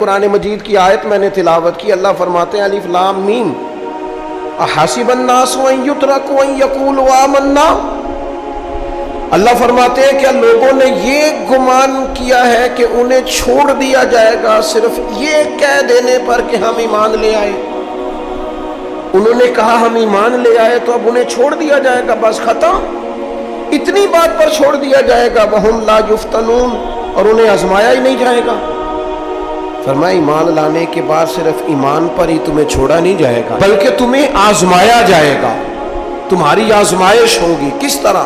قرآن مجید کی آیت میں نے تلاوت کی، اللہ فرماتے ہیں الف لام میم احسب الناس ان یترکوا ان یقولوا آمنا۔ اللہ فرماتے ہیں کہ لوگوں نے یہ گمان کیا ہے کہ انہیں چھوڑ دیا جائے گا صرف یہ کہہ دینے پر کہ ہم ایمان لے آئے۔ انہوں نے کہا ہم ایمان لے آئے تو اب انہیں چھوڑ دیا جائے گا، بس ختم، اتنی بات پر چھوڑ دیا جائے گا۔ وہم لا یفتنون، اور انہیں آزمایا ہی نہیں جائے گا۔ فرمایا ایمان لانے کے بعد صرف ایمان پر ہی تمہیں چھوڑا نہیں جائے گا بلکہ تمہیں آزمایا جائے گا، تمہاری آزمائش ہوگی۔ کس طرح؟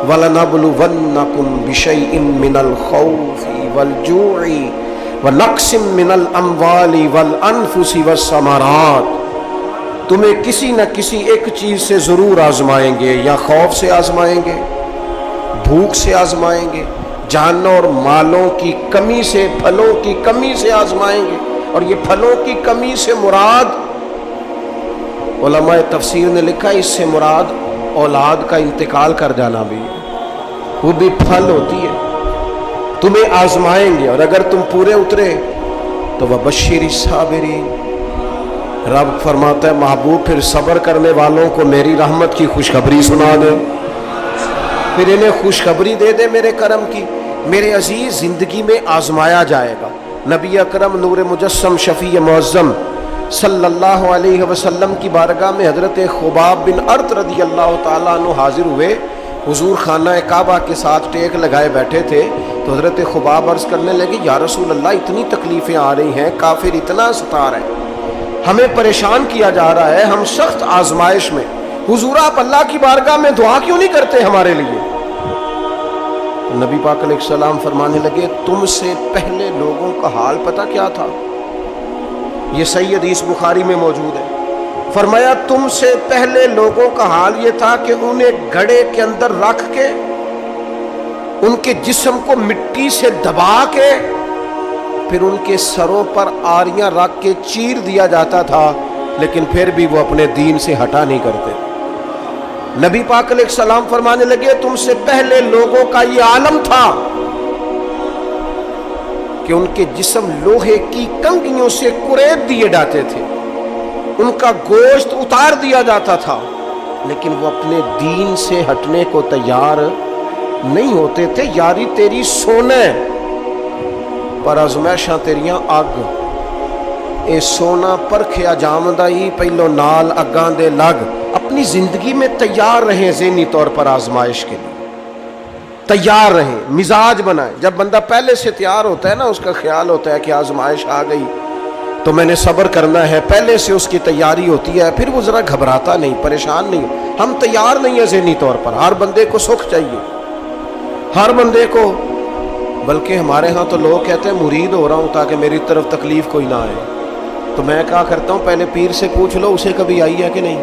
وَلَنَبْلُوَنَّكُمْ بِشَيْءٍ مِّنَ الْخَوْفِ وَالْجُوعِ وَنَقْصٍ مِّنَ الْأَمْوَالِ وَالْأَنفُسِ وَالثَّمَرَاتِ، تمہیں کسی نہ کسی ایک چیز سے ضرور آزمائیں گے، یا خوف سے آزمائیں گے، بھوک سے آزمائیں گے، جانوں اور مالوں کی کمی سے، پھلوں کی کمی سے آزمائیں گے۔ اور یہ پھلوں کی کمی سے مراد، علماء تفسیر نے لکھا اس سے مراد اولاد کا انتقال کر جانا بھی ہے، وہ بھی پھل ہوتی ہے۔ تمہیں آزمائیں گے اور اگر تم پورے اترے تو وَبَشِّرِ الصَّابِرِينَ، رب فرماتا ہے محبوب پھر صبر کرنے والوں کو میری رحمت کی خوشخبری سنا دے، پھر انہیں خوشخبری دے دے میرے کرم کی۔ میرے عزیز، زندگی میں آزمایا جائے گا۔ نبی اکرم نور مجسم شفیع معظم صلی اللہ علیہ وسلم کی بارگاہ میں حضرت خباب بن ارت رضی اللہ تعالیٰ عنہ حاضر ہوئے۔ حضور خانہ کعبہ کے ساتھ ٹیک لگائے بیٹھے تھے تو حضرت خباب عرض کرنے لگے یا رسول اللہ اتنی تکلیفیں آ رہی ہیں، کافر اتنا ستا رہے ہیں، ہمیں پریشان کیا جا رہا ہے، ہم سخت آزمائش میں، حضور آپ اللہ کی بارگاہ میں دعا کیوں نہیں کرتے ہمارے لیے؟ نبی پاک علیہ السلام فرمانے لگے تم سے پہلے لوگوں کا حال پتہ کیا تھا؟ یہ صحیح حدیث بخاری میں موجود ہے۔ فرمایا تم سے پہلے لوگوں کا حال یہ تھا کہ انہیں گھڑے کے اندر رکھ کے ان کے جسم کو مٹی سے دبا کے پھر ان کے سروں پر آریاں رکھ کے چیر دیا جاتا تھا، لیکن پھر بھی وہ اپنے دین سے ہٹا نہیں کرتے۔ نبی پاک علیہ السلام فرمانے لگے تم سے پہلے لوگوں کا یہ عالم تھا کہ ان کے جسم لوہے کی کنگھیوں سے کریت دیے جاتے تھے، ان کا گوشت اتار دیا جاتا تھا، لیکن وہ اپنے دین سے ہٹنے کو تیار نہیں ہوتے تھے۔ یاری تیری سونے پر ازمائشاں تیریاں اگ، اے سونا پرکھیا جامدہ ہی پہلو نال اگاں دے لگ۔ اپنی زندگی میں تیار رہیں، ذہنی طور پر آزمائش کے لیے تیار رہیں، مزاج بنائیں۔ جب بندہ پہلے سے تیار ہوتا ہے نا، اس کا خیال ہوتا ہے کہ آزمائش آ گئی تو میں نے صبر کرنا ہے، پہلے سے اس کی تیاری ہوتی ہے، پھر وہ ذرا گھبراتا نہیں، پریشان نہیں۔ ہم تیار نہیں ہیں ذہنی طور پر۔ ہر بندے کو سکھ چاہیے، ہر بندے کو، بلکہ ہمارے ہاں تو لوگ کہتے ہیں مرید ہو رہا ہوں تاکہ میری طرف تکلیف کوئی نہ آئے۔ تو میں کہا کرتا ہوں پہلے پیر سے پوچھ لو اسے کبھی آئی ہے کہ نہیں،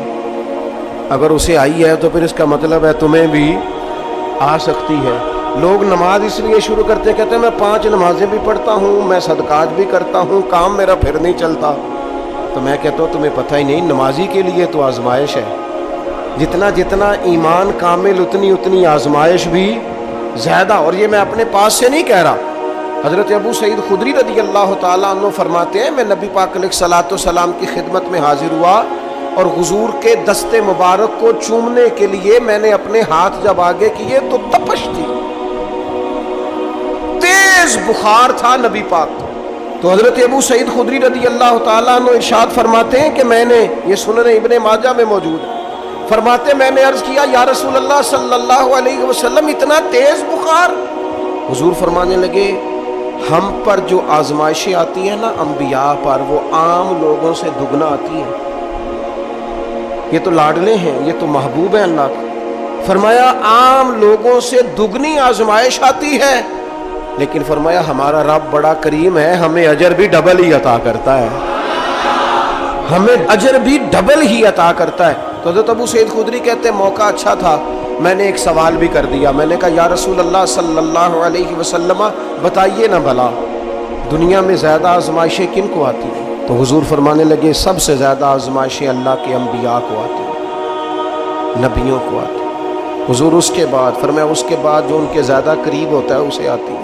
اگر اسے آئی ہے تو پھر اس کا مطلب ہے تمہیں بھی آ سکتی ہے۔ لوگ نماز اس لیے شروع کرتے کہتے ہیں میں 5 نمازیں بھی پڑھتا ہوں، میں صدقات بھی کرتا ہوں، کام میرا پھر نہیں چلتا۔ تو میں کہتا ہوں تمہیں پتہ ہی نہیں، نمازی کے لیے تو آزمائش ہے، جتنا جتنا ایمان کامل اتنی اتنی آزمائش بھی زیادہ۔ اور یہ میں اپنے پاس سے نہیں کہہ رہا، حضرت ابو سعید خدری رضی اللہ تعالیٰ عنہ فرماتے ہیں میں نبی پاک علیہ الصلوۃ والسلام کی خدمت میں حاضر ہوا اور حضور کے دست مبارک کو چومنے کے لیے میں نے اپنے ہاتھ جب آگے کیے تو تپش تھی، تیز بخار تھا نبی پاک کو۔ تو حضرت ابو سعید خدری رضی اللہ تعالیٰ عنہ ارشاد فرماتے ہیں کہ میں نے، یہ سنن ابن ماجہ میں موجود ہے، فرماتے میں نے عرض کیا یا رسول اللہ صلی اللہ علیہ وسلم اتنا تیز بخار؟ حضور فرمانے لگے ہم پر جو آزمائشیں آتی ہیں نا انبیاء پر، وہ عام لوگوں سے دگنا آتی ہیں۔ یہ تو لاڈلے ہیں، یہ تو محبوب ہیں اللہ کے۔ فرمایا عام لوگوں سے دگنی آزمائش آتی ہے، لیکن فرمایا ہمارا رب بڑا کریم ہے، ہمیں اجر بھی ڈبل ہی عطا کرتا ہے، ہمیں اجر بھی ڈبل ہی عطا کرتا ہے۔ تو حضرت ابو سعید خدری کہتے ہیں موقع اچھا تھا، میں نے ایک سوال بھی کر دیا، میں نے کہا یا رسول اللہ صلی اللہ علیہ وسلم بتائیے نا بھلا دنیا میں زیادہ آزمائشیں کن کو آتی ہیں؟ تو حضور فرمانے لگے سب سے زیادہ آزمائشیں اللہ کے انبیاء کو آتی ہیں، نبیوں کو آتی ہیں۔ حضور اس کے بعد فرمایا اس کے بعد جو ان کے زیادہ قریب ہوتا ہے اسے آتی ہے۔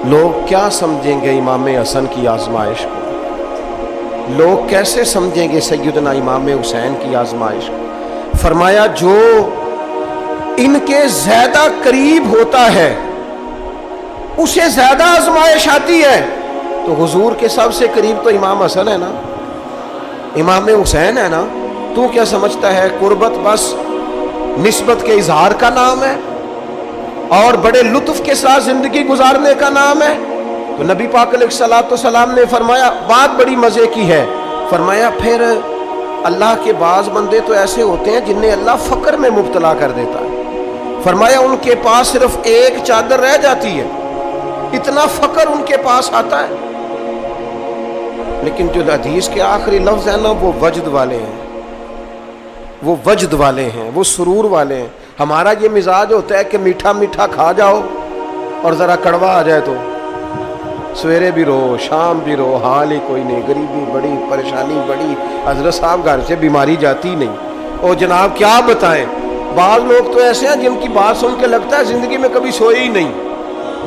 لوگ کیا سمجھیں گے امام حسن کی آزمائش کو؟ لوگ کیسے سمجھیں گے سیدنا امام حسین کی آزمائش کو؟ فرمایا جو ان کے زیادہ قریب ہوتا ہے اسے زیادہ آزمائش آتی ہے۔ تو حضور کے سب سے قریب تو امام حسن ہے نا، امام حسین ہے نا، تو کیا سمجھتا ہے قربت بس نسبت کے اظہار کا نام ہے اور بڑے لطف کے ساتھ زندگی گزارنے کا نام ہے؟ تو نبی پاک علیہ الصلوۃ والسلام نے فرمایا بات بڑی مزے کی ہے، فرمایا پھر اللہ کے بعض بندے تو ایسے ہوتے ہیں جنہیں اللہ فقر میں مبتلا کر دیتا ہے، فرمایا ان کے پاس صرف ایک چادر رہ جاتی ہے، اتنا فقر ان کے پاس آتا ہے، لیکن جو حدیث کے آخری لفظ ہیں نا وہ وجد والے ہیں، وہ وجد والے ہیں، وہ سرور والے ہیں۔ ہمارا یہ مزاج ہوتا ہے کہ میٹھا میٹھا کھا جاؤ اور ذرا کڑوا آ جائے تو سویرے بھی رو شام بھی رو، حال ہی کوئی نہیں، غریبی بڑی، پریشانی بڑی، حضرت صاحب گھر سے بیماری جاتی نہیں، اور جناب کیا بتائیں، بعض لوگ تو ایسے ہیں جن کی بات سن کے لگتا ہے زندگی میں کبھی سوئے ہی نہیں،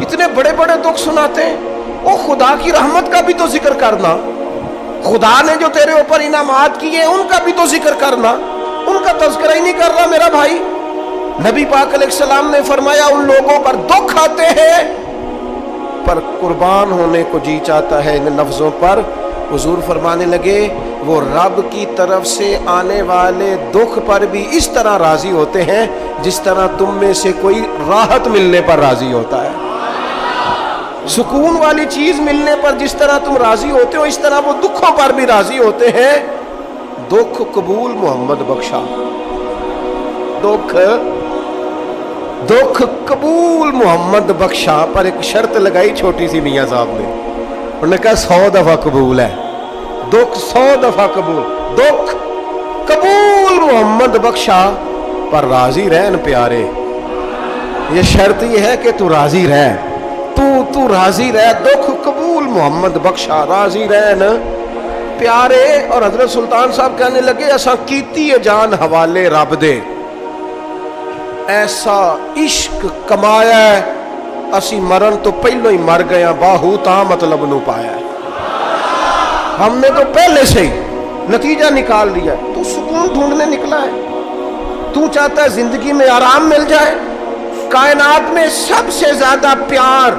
اتنے بڑے بڑے دکھ سناتے ہیں۔ او خدا کی رحمت کا بھی تو ذکر کرنا، خدا نے جو تیرے اوپر انعامات کیے ان کا بھی تو ذکر کرنا، ان کا تذکرہ ہی نہیں کر رہا میرا بھائی۔ نبی پاک علیہ السلام نے فرمایا ان لوگوں پر دکھ آتے ہیں پر قربان ہونے کو جی چاہتا ہے ان لفظوں پر۔ حضور فرمانے لگے وہ رب کی طرف سے آنے والے دکھ پر بھی اس طرح راضی ہوتے ہیں جس طرح تم میں سے کوئی راحت ملنے پر راضی ہوتا ہے، سکون والی چیز ملنے پر جس طرح تم راضی ہوتے ہو اس طرح وہ دکھوں پر بھی راضی ہوتے ہیں۔ دکھ قبول محمد بخشا، دکھ قبول محمد بخشا، پر ایک شرط لگائی چھوٹی سی میاں صاحب نے، انہوں نے کہا 100 دفعہ قبول ہے، دکھ 100 دفعہ قبول، دکھ قبول محمد بخشا پر راضی رہن پیارے، یہ شرط یہ ہے کہ تو راضی رہ، تو راضی رہ، دکھ قبول محمد بخشا، راضی رہن پیارے۔ اور حضرت سلطان صاحب کہنے لگے اساں کیتی ہے جان حوالے رب دے، ایسا عشق کمایا ہے اسی مرن تو پہلو ہی مر گیا، باہو تا مطلب نو پایا ہے، ہم نے تو پہلے سے ہی نتیجہ نکال لیا۔ تو سکون ڈھونڈنے نکلا ہے، تو چاہتا ہے زندگی میں آرام مل جائے۔ کائنات میں سب سے زیادہ پیار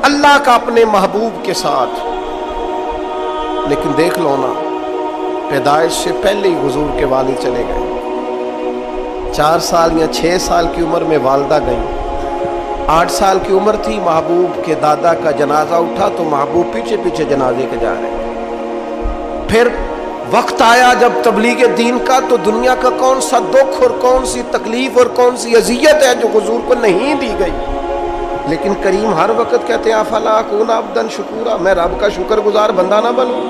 اللہ کا اپنے محبوب کے ساتھ، لیکن دیکھ لو نا پیدائش سے پہلے ہی حضور کے والد چلے گئے، 4 سال یا 6 سال کی عمر میں والدہ گئیں، 8 سال کی عمر تھی محبوب کے دادا کا جنازہ اٹھا تو محبوب پیچھے پیچھے جنازے کے جا رہے ہیں۔ پھر وقت آیا جب تبلیغ دین کا، تو دنیا کا کون سا دکھ اور کون سی تکلیف اور کون سی اذیت ہے جو حضور کو نہیں دی گئی، لیکن کریم ہر وقت کہتے ہیں افلا اکون عبدا شکورا، میں رب کا شکر گزار بندہ نہ بنوں۔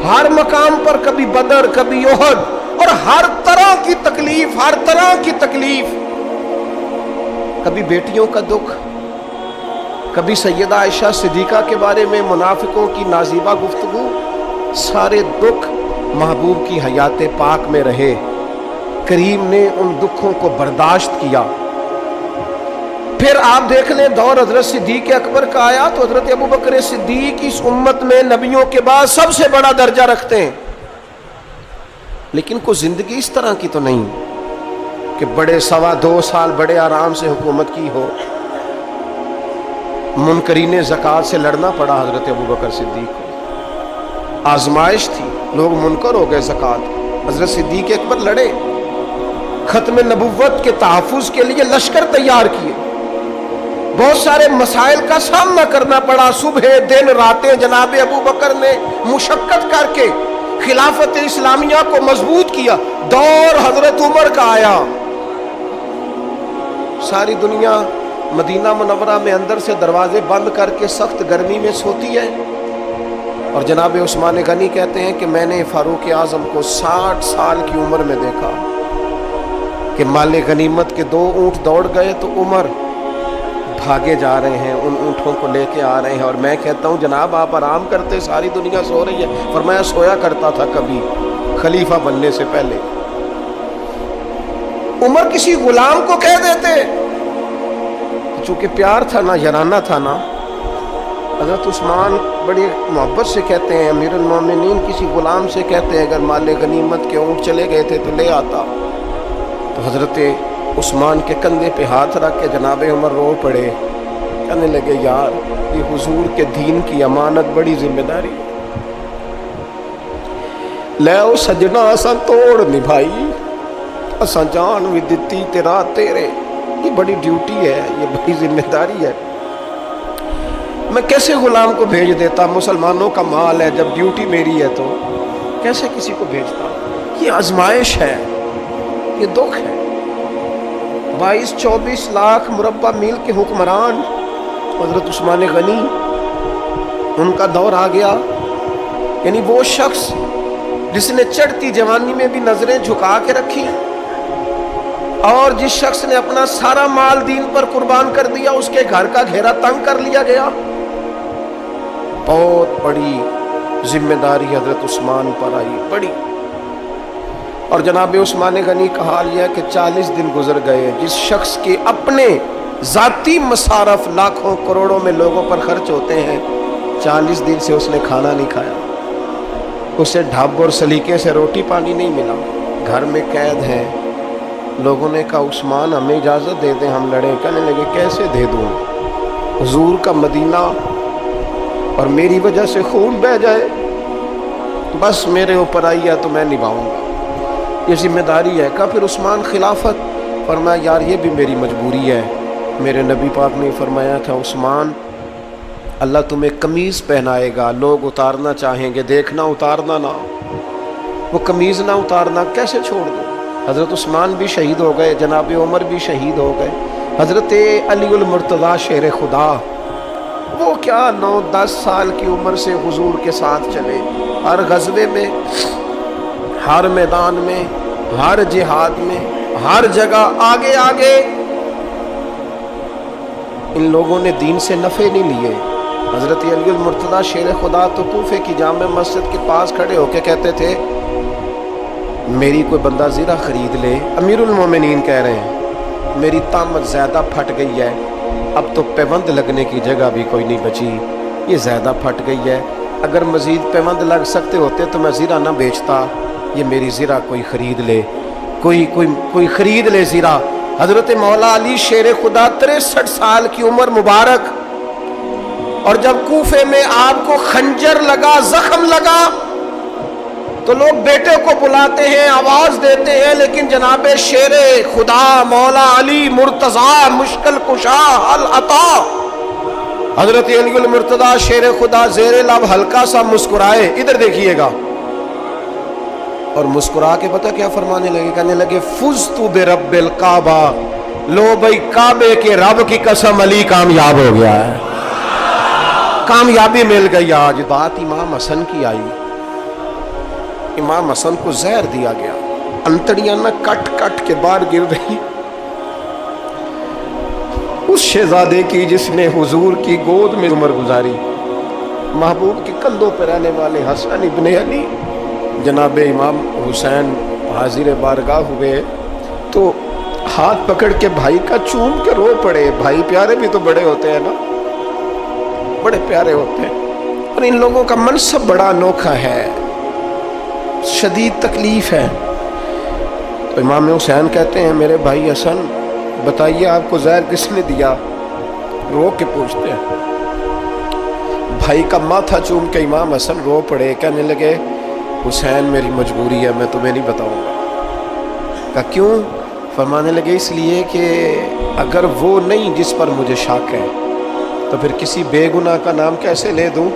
ہر مقام پر کبھی بدر کبھی احد، اور ہر طرح کی تکلیف، ہر طرح کی تکلیف، کبھی بیٹیوں کا دکھ، کبھی سیدہ عائشہ صدیقہ کے بارے میں منافقوں کی نازیبہ گفتگو، سارے دکھ محبوب کی حیات پاک میں رہے، کریم نے ان دکھوں کو برداشت کیا۔ پھر آپ دیکھ لیں دور حضرت صدیق اکبر کا آیا تو حضرت ابوبکر صدیق اس امت میں نبیوں کے بعد سب سے بڑا درجہ رکھتے ہیں، لیکن کوئی زندگی اس طرح کی تو نہیں کہ بڑے 2.25 سال بڑے آرام سے حکومت کی ہو۔ منکرین زکوٰۃ سے لڑنا پڑا حضرت ابوبکر صدیق کو، آزمائش تھی، لوگ منکر ہو گئے زکوٰۃ، حضرت صدیق اکبر لڑے، ختم نبوت کے تحفظ کے لیے لشکر تیار کیے، بہت سارے مسائل کا سامنا کرنا پڑا، صبح دن راتیں جناب ابوبکر نے مشقت کر کے خلافت اسلامیہ کو مضبوط کیا۔ دور حضرت عمر کا آیا، ساری دنیا مدینہ منورہ میں اندر سے دروازے بند کر کے سخت گرمی میں سوتی ہے، اور جناب عثمان غنی کہتے ہیں کہ میں نے فاروق اعظم کو 60 سال کی عمر میں دیکھا کہ مال غنیمت کے 2 اونٹ دوڑ گئے تو عمر بھاگے جا رہے ہیں، ان اونٹوں کو لے کے آ رہے ہیں، اور میں کہتا ہوں جناب آپ آرام کرتے، ساری دنیا سو رہی ہے، فرمایا سویا کرتا تھا کبھی خلیفہ بننے سے پہلے۔ عمر کسی غلام کو کہہ دیتے، چونکہ پیار تھا نا، یارانہ تھا نا، حضرت عثمان بڑی محبت سے کہتے ہیں، امیر المومنین کسی غلام سے کہتے ہیں اگر مال غنیمت کے اونٹ چلے گئے تھے تو لے آتا. تو حضرت عثمان کے کندھے پہ ہاتھ رکھ کے جناب عمر رو پڑے، کہنے لگے یار یہ حضور کے دین کی امانت بڑی ذمہ داری ہے. لے او سجنا اساں توڑ نبھائی، اساں جان بھی دتی تیرا تیرے، یہ بڑی ڈیوٹی ہے، یہ بڑی ذمہ داری ہے. میں کیسے غلام کو بھیج دیتا؟ مسلمانوں کا مال ہے، جب ڈیوٹی میری ہے تو کیسے کسی کو بھیجتا؟ یہ آزمائش ہے، یہ دکھ ہے. 22-24 لاکھ مربع میل کے حکمران حضرت عثمان غنی، ان کا دور آ گیا. یعنی وہ شخص جس نے چڑھتی جوانی میں بھی نظریں جھکا کے رکھی، اور جس شخص نے اپنا سارا مال دین پر قربان کر دیا، اس کے گھر کا گھیرا تنگ کر لیا گیا. بہت بڑی ذمہ داری حضرت عثمان پر آئی، بڑی. اور جناب عثمان غنی کا حال یہ ہے کہ 40 دن گزر گئے. جس شخص کے اپنے ذاتی مصارف لاکھوں کروڑوں میں لوگوں پر خرچ ہوتے ہیں، 40 دن سے اس نے کھانا نہیں کھایا، اسے ڈھب اور سلیقے سے روٹی پانی نہیں ملا، گھر میں قید ہے. لوگوں نے کہا عثمان ہمیں اجازت دے دیں ہم لڑیں. کہنے لگے کیسے دے دوں؟ حضور کا مدینہ اور میری وجہ سے خون بہہ جائے، بس میرے اوپر آئی ہے تو میں نبھاؤں گا، یہ ذمہ داری ہے. کہا پھر عثمان خلافت؟ فرمایا یار یہ بھی میری مجبوری ہے. میرے نبی پاک نے فرمایا تھا عثمان اللہ تمہیں قمیض پہنائے گا، لوگ اتارنا چاہیں گے، دیکھنا اتارنا نہ، وہ قمیض نہ اتارنا کیسے چھوڑ دو؟ حضرت عثمان بھی شہید ہو گئے، جناب عمر بھی شہید ہو گئے. حضرت علی المرتضیٰ شیر خدا، وہ کیا 9-10 سال کی عمر سے حضور کے ساتھ چلے، ہر غزوے میں، ہر میدان میں، ہر جہاد میں، ہر جگہ آگے آگے. ان لوگوں نے دین سے نفع نہیں لیے. حضرت علی المرتضیٰ شیر خدا تو کوفے کی جامع مسجد کے پاس کھڑے ہو کے کہتے تھے میری کوئی بندہ زیرہ خرید لے. امیر المومنین کہہ رہے ہیں میری طامت زیادہ پھٹ گئی ہے، اب تو پیوند لگنے کی جگہ بھی کوئی نہیں بچی، یہ زیادہ پھٹ گئی ہے، اگر مزید پیوند لگ سکتے ہوتے تو میں زیرہ نہ بیچتا، یہ میری زیرہ کوئی خرید لے، کوئی خرید لے زیرہ. حضرت مولا علی شیر خدا 63 سال کی عمر مبارک، اور جب کوفے میں آپ کو خنجر لگا، زخم لگا، تو لوگ بیٹے کو بلاتے ہیں، آواز دیتے ہیں، لیکن جناب شیر خدا مولا علی مرتضیٰ مشکل کشا حل عطا حضرت علی المرتضیٰ شیر خدا زیر لب ہلکا سا مسکرائے، ادھر دیکھیے گا، اور مسکرا کے پتہ کیا فرمانے لگے؟ کہنے لگے فزت برب الکعبہ، لو بھائی کعبے کے رب کی قسم علی کامیاب ہو گیا ہے، کامیابی مل گئی. آج بات امام حسن کی آئی، امام حسن کو زہر دیا گیا، انتڑیاں نہ کٹ کٹ کے باہر گر رہی. اس شہزادے کی جس نے حضور کی گود میں عمر گزاری، محبوب کے کندھوں پر رہنے والے حسن ابن علی، جناب امام حسین حاضر بارگاہ ہوئے تو ہاتھ پکڑ کے بھائی کا چوم کے رو پڑے. بھائی پیارے بھی تو بڑے ہوتے ہیں نا، بڑے پیارے ہوتے ہیں. اور ان لوگوں کا منصب بڑا انوکھا ہے، شدید تکلیف ہے. تو امام حسین کہتے ہیں میرے بھائی حسن بتائیے آپ کو زہر کس نے دیا؟ رو کے پوچھتے ہیں. بھائی کا ماتھا چوم کے امام حسن رو پڑے، کہنے لگے حسین میری مجبوری ہے، میں تمہیں نہیں بتاؤں گا. کہا کیوں؟ فرمانے لگے اس لیے کہ اگر وہ نہیں جس پر مجھے شک ہے تو پھر کسی بے گناہ کا نام کیسے لے دوں،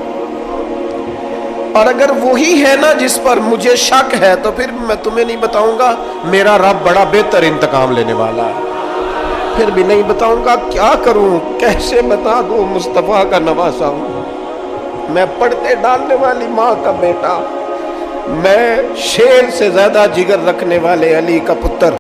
اور اگر وہی ہے نا جس پر مجھے شک ہے تو پھر میں تمہیں نہیں بتاؤں گا. میرا رب بڑا بہتر انتقام لینے والا ہے، پھر بھی نہیں بتاؤں گا. کیا کروں، کیسے بتا دوں؟ مصطفیٰ کا نواسا ہوں میں، پڑھتے ڈالنے والی ماں کا بیٹا، میں شیر سے زیادہ جگر رکھنے والے علی کا پتر.